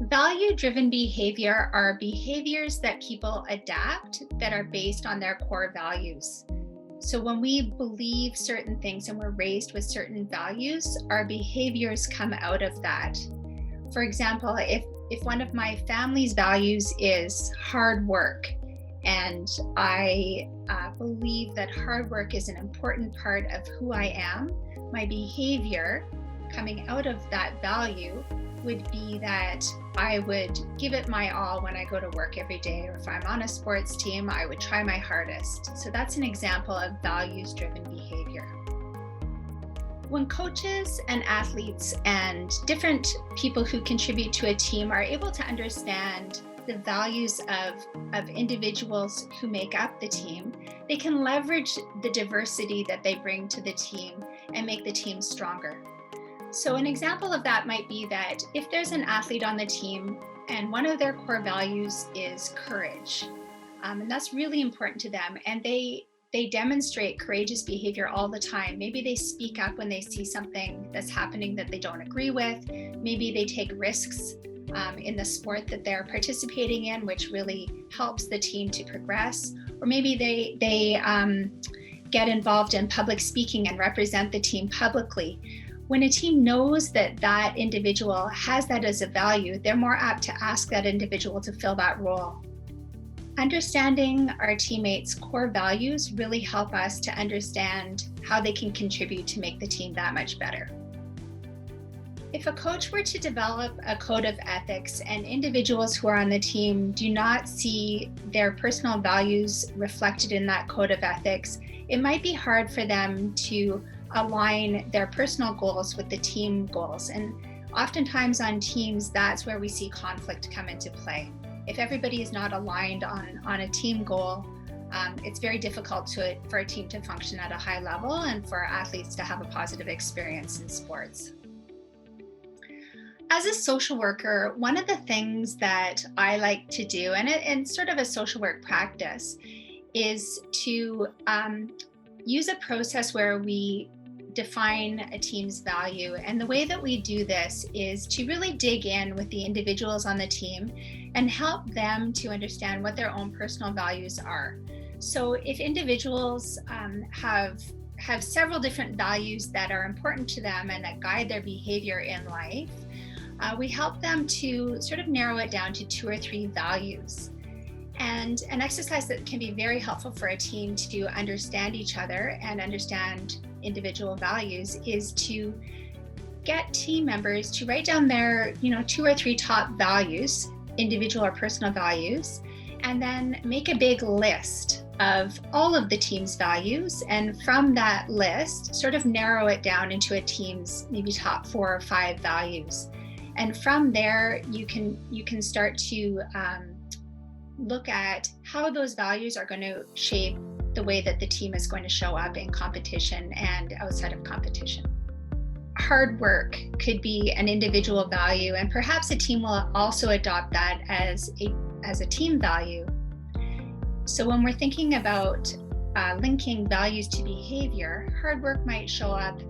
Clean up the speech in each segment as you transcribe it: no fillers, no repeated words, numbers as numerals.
Value-driven behavior are behaviors that people adapt that are based on their core values. So when we believe certain things and we're raised with certain values, our behaviors come out of that. For example, if one of my family's values is hard work, and I believe that hard work is an important part of who I am, my behavior coming out of that value would be that I would give it my all when I go to work every day, or if I'm on a sports team, I would try my hardest. So that's an example of values-driven behavior. When coaches and athletes and different people who contribute to a team are able to understand the values of individuals who make up the team, they can leverage the diversity that they bring to the team and make the team stronger. So an example of that might be that if there's an athlete on the team and one of their core values is courage, and that's really important to them, and they demonstrate courageous behavior all the time. Maybe they speak up when they see something that's happening that they don't agree with. Maybe they take risks in the sport that they're participating in, which really helps the team to progress. Or maybe they get involved in public speaking and represent the team publicly. When a team knows that that individual has that as a value, they're more apt to ask that individual to fill that role. Understanding our teammates' core values really help us to understand how they can contribute to make the team that much better. If a coach were to develop a code of ethics and individuals who are on the team do not see their personal values reflected in that code of ethics, it might be hard for them to align their personal goals with the team goals. And oftentimes on teams, that's where we see conflict come into play. If everybody is not aligned on a team goal, it's very difficult for a team to function at a high level and for athletes to have a positive experience in sports. As a social worker, one of the things that I like to do, and sort of a social work practice, is to use a process where we define a team's value. And the way that we do this is to really dig in with the individuals on the team and help them to understand what their own personal values are. So if individuals have several different values that are important to them and that guide their behavior in life, we help them to sort of narrow it down to 2 or 3 values. And an exercise that can be very helpful for a team to understand each other and understand individual values is to get team members to write down their 2 or 3 top values, individual or personal values, and then make a big list of all of the team's values, and from that list sort of narrow it down into a team's maybe top 4 or 5 values. And from there you can start to look at how those values are going to shape the way that the team is going to show up in competition and outside of competition. Hard work could be an individual value, and perhaps a team will also adopt that as a team value. So when we're thinking about linking values to behavior, hard work might show up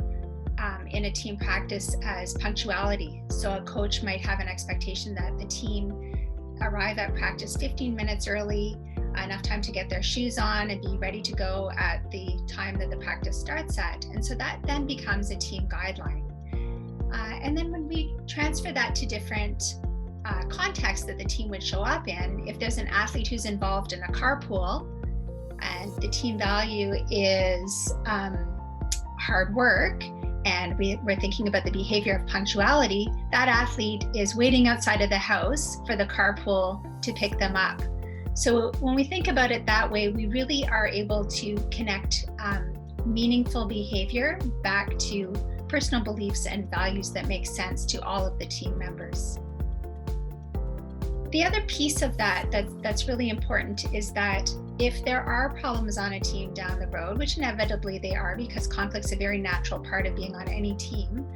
in a team practice as punctuality. So a coach might have an expectation that the team arrive at practice 15 minutes early, enough time to get their shoes on and be ready to go at the time that the practice starts at. And so that then becomes a team guideline. And then when we transfer that to different contexts that the team would show up in, if there's an athlete who's involved in a carpool and the team value is hard work, and we're thinking about the behavior of punctuality, that athlete is waiting outside of the house for the carpool to pick them up. So when we think about it that way, we really are able to connect meaningful behavior back to personal beliefs and values that make sense to all of the team members. The other piece of that's really important is that if there are problems on a team down the road, which inevitably they are because conflict's a very natural part of being on any team,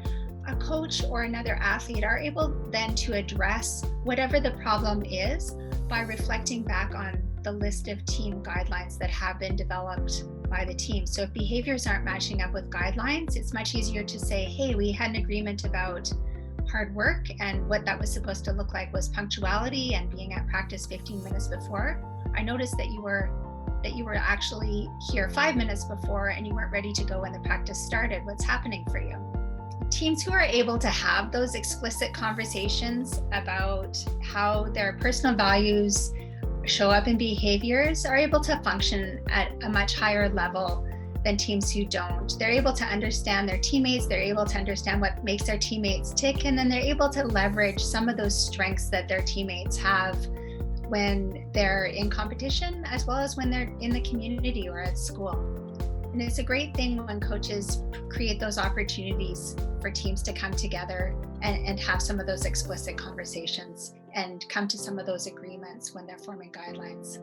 a coach or another athlete are able then to address whatever the problem is by reflecting back on the list of team guidelines that have been developed by the team. So if behaviors aren't matching up with guidelines, it's much easier to say, hey, we had an agreement about hard work, and what that was supposed to look like was punctuality and being at practice 15 minutes before, I noticed that you were actually here 5 minutes before and you weren't ready to go when the practice started. What's happening for you? Teams who are able to have those explicit conversations about how their personal values show up in behaviors are able to function at a much higher level than teams who don't. They're able to understand their teammates, they're able to understand what makes their teammates tick, and then they're able to leverage some of those strengths that their teammates have when they're in competition, as well as when they're in the community or at school. And it's a great thing when coaches create those opportunities for teams to come together and have some of those explicit conversations and come to some of those agreements when they're forming guidelines.